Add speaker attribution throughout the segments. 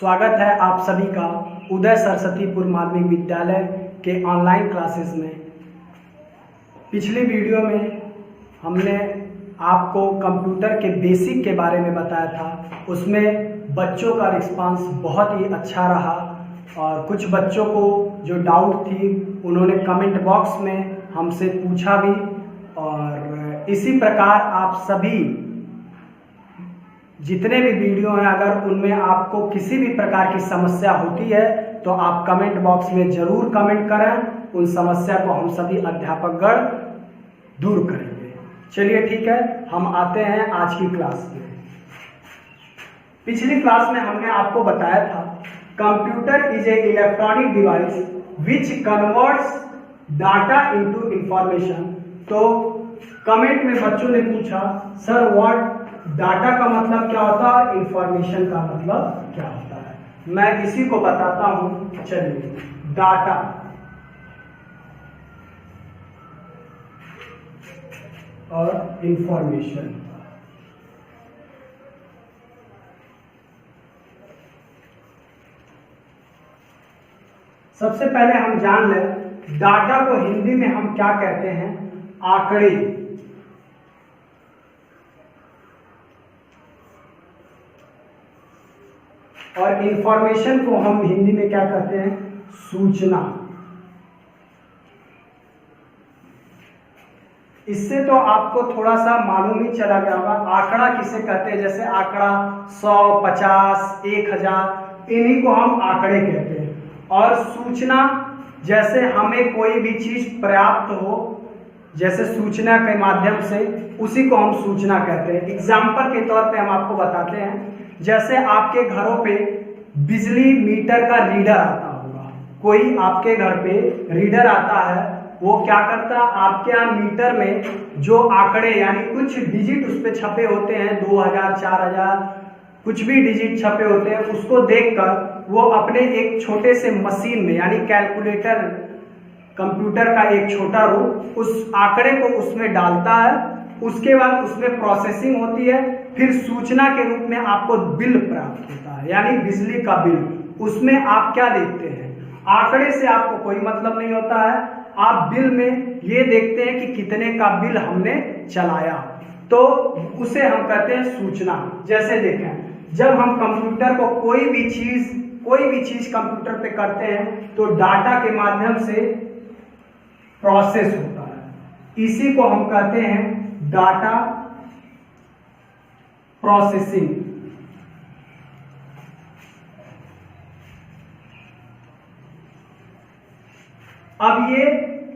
Speaker 1: स्वागत है आप सभी का उदय सरस्वतीपुर माध्यमिक विद्यालय के ऑनलाइन क्लासेस में। पिछली वीडियो में हमने आपको कंप्यूटर के बेसिक के बारे में बताया था। उसमें बच्चों का रिस्पांस बहुत ही अच्छा रहा और कुछ बच्चों को जो डाउट थी उन्होंने कमेंट बॉक्स में हमसे पूछा भी। और इसी प्रकार आप सभी जितने भी वीडियो हैं, अगर उनमें आपको किसी भी प्रकार की समस्या होती है तो आप कमेंट बॉक्स में ज़रूर कमेंट करें। उन समस्या को हम सभी अध्यापकगण दूर करेंगे। चलिए ठीक है, हम आते हैं आज की क्लास में। पिछली क्लास में हमने आपको बताया था computer is a electronic device which converts data into information. तो कमेंट में बच्चों ने पूछा सर व्हाट डाटा का मतलब क्या होता है और इंफॉर्मेशन का मतलब क्या होता है। मैं इसी को बताता हूं। चलिए, डाटा और इंफॉर्मेशन। सबसे पहले हम जान लें डाटा को हिंदी में हम क्या कहते हैं। आंकड़े। और इंफॉर्मेशन को हम हिंदी में क्या कहते हैं। सूचना। इससे तो आपको थोड़ा सा मालूम ही चला गया होगा आंकड़ा किसे कहते हैं। जैसे आंकड़ा 100, 50, 1000, इन्हीं को हम आंकड़े कहते हैं। और सूचना, जैसे हमें कोई भी चीज प्राप्त हो, जैसे सूचना के माध्यम से, उसी को हम सूचना कहते हैं। एग्जाम्पल के तौर पे हम आपको बताते हैं। जैसे आपके घरों पे बिजली मीटर का रीडर आता होगा। कोई आपके घर पे रीडर आता है, वो क्या करता है, आपके यहाँ मीटर में जो आंकड़े यानी कुछ डिजिट उस पे छपे होते हैं, 2000, 4000, कुछ भी डिजिट छपे होते हैं, उसको देखकर वो अपने एक छोटे से मशीन में यानी कैलकुलेटर, कंप्यूटर का एक छोटा रूप, उस आंकड़े को उसमें डालता है। उसके बाद उसमें प्रोसेसिंग होती है, फिर सूचना के रूप में आपको बिल प्राप्त होता है यानी बिजली का बिल। उसमें आप क्या देखते हैं, आंकड़े से आपको कोई मतलब नहीं होता है। आप बिल में ये देखते हैं कि कितने का बिल हमने चलाया, तो उसे हम कहते हैं सूचना। जैसे देखें, जब हम कंप्यूटर को कोई भी चीज कंप्यूटर पे करते हैं तो डाटा के माध्यम से प्रोसेस होता है। इसी को हम कहते हैं डाटा प्रोसेसिंग। अब ये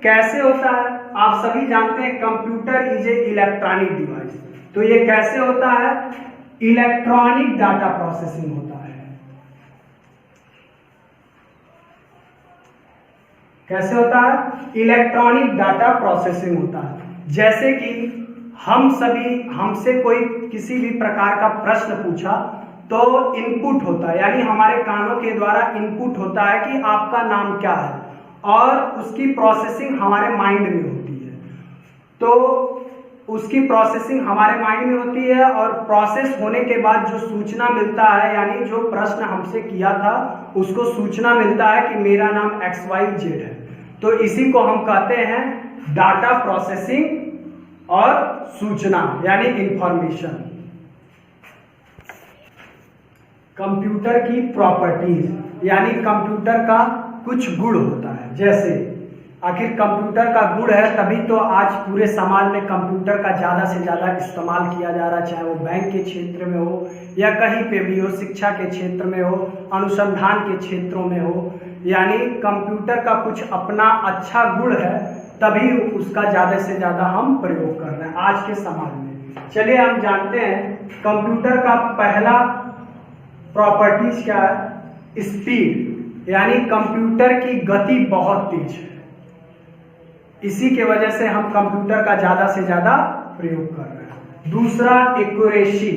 Speaker 1: कैसे होता है, आप सभी जानते हैं computer is a electronic device. तो ये कैसे होता है, इलेक्ट्रॉनिक डाटा प्रोसेसिंग होता है। कैसे होता है, इलेक्ट्रॉनिक डाटा प्रोसेसिंग होता है। जैसे कि हमसे कोई किसी भी प्रकार का प्रश्न पूछा तो इनपुट होता है, यानी हमारे कानों के द्वारा इनपुट होता है कि आपका नाम क्या है, और उसकी प्रोसेसिंग हमारे माइंड में होती है। तो उसकी प्रोसेसिंग हमारे माइंड में होती है और प्रोसेस होने के बाद जो सूचना मिलता है, यानी जो प्रश्न हमसे किया था उसको सूचना मिलता है कि मेरा नाम XYZ है। तो इसी को हम कहते हैं डाटा प्रोसेसिंग और सूचना यानी इंफॉर्मेशन। कंप्यूटर की प्रॉपर्टीज यानी कंप्यूटर का कुछ गुण होता है। जैसे आखिर कंप्यूटर का गुण है तभी तो आज पूरे समाज में कंप्यूटर का ज़्यादा से ज़्यादा इस्तेमाल किया जा रहा है, चाहे वो बैंक के क्षेत्र में हो या कहीं पे भी हो, शिक्षा के क्षेत्र में हो, अनुसंधान के क्षेत्रों में हो। यानी कंप्यूटर का कुछ अपना अच्छा गुण है, तभी उसका ज़्यादा से ज़्यादा हम प्रयोग कर रहे हैं आज के समाज में। चलिए हम जानते हैं कंप्यूटर का पहला प्रॉपर्टीज क्या है, स्पीड, यानी कंप्यूटर की गति बहुत तेज है। इसी के वजह से हम कंप्यूटर का ज़्यादा से ज़्यादा प्रयोग कर रहे हैं। दूसरा एक्यूरेसी।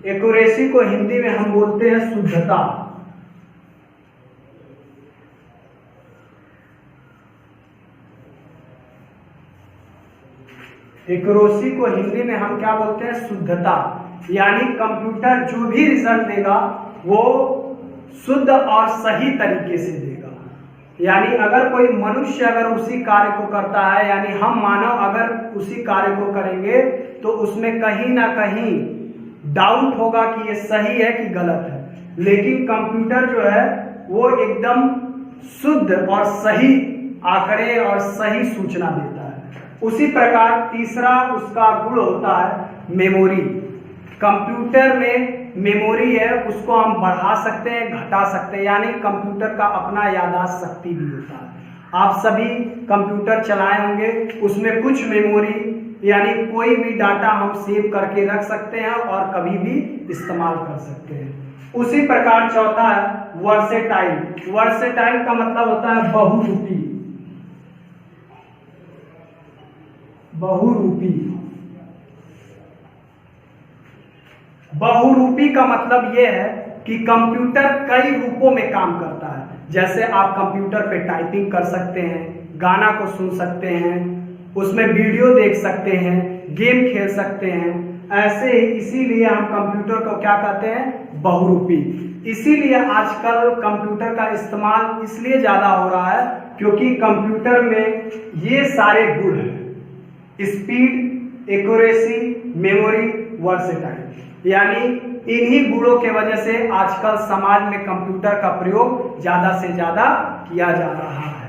Speaker 1: एक्यूरेसी को हिंदी में हम बोलते हैं शुद्धता। एक्यूरेसी को हिंदी में हम क्या बोलते हैं, शुद्धता। यानी कंप्यूटर जो भी रिजल्ट देगा वो शुद्ध और सही तरीके से देगा। यानी अगर कोई मनुष्य अगर उसी कार्य को करता है, यानी हम मानव अगर उसी कार्य को करेंगे तो उसमें कहीं ना कहीं डाउट होगा कि ये सही है कि गलत है, लेकिन कंप्यूटर जो है वो एकदम शुद्ध और सही आंकड़े और सही सूचना देता है। उसी प्रकार तीसरा उसका गुण होता है मेमोरी। कंप्यूटर में मेमोरी है, उसको हम बढ़ा सकते हैं, घटा सकते हैं, यानी कंप्यूटर का अपना याददाश्त शक्ति भी होता है। आप सभी कंप्यूटर चलाए होंगे, उसमें कुछ मेमोरी यानी कोई भी डाटा हम सेव करके रख सकते हैं और कभी भी इस्तेमाल कर सकते हैं। उसी प्रकार चौथा है वर्सेटाइल। वर्सेटाइल का मतलब होता है बहुरूपी। बहुरूपी बहुरूपी का मतलब यह है कि कंप्यूटर कई रूपों में काम करता है। जैसे आप कंप्यूटर पे टाइपिंग कर सकते हैं, गाना को सुन सकते हैं, उसमें वीडियो देख सकते हैं, गेम खेल सकते हैं। ऐसे ही इसीलिए हम कंप्यूटर को क्या कहते हैं, बहुरूपी। इसीलिए आजकल कंप्यूटर का इस्तेमाल इसलिए ज़्यादा हो रहा है क्योंकि कंप्यूटर में ये सारे गुण हैं, स्पीड, एक्यूरेसी, मेमोरी, वर्सेटाइल। यानी इन्हीं गुणों के वजह से आजकल समाज में कंप्यूटर का प्रयोग ज़्यादा से ज़्यादा किया जा रहा है।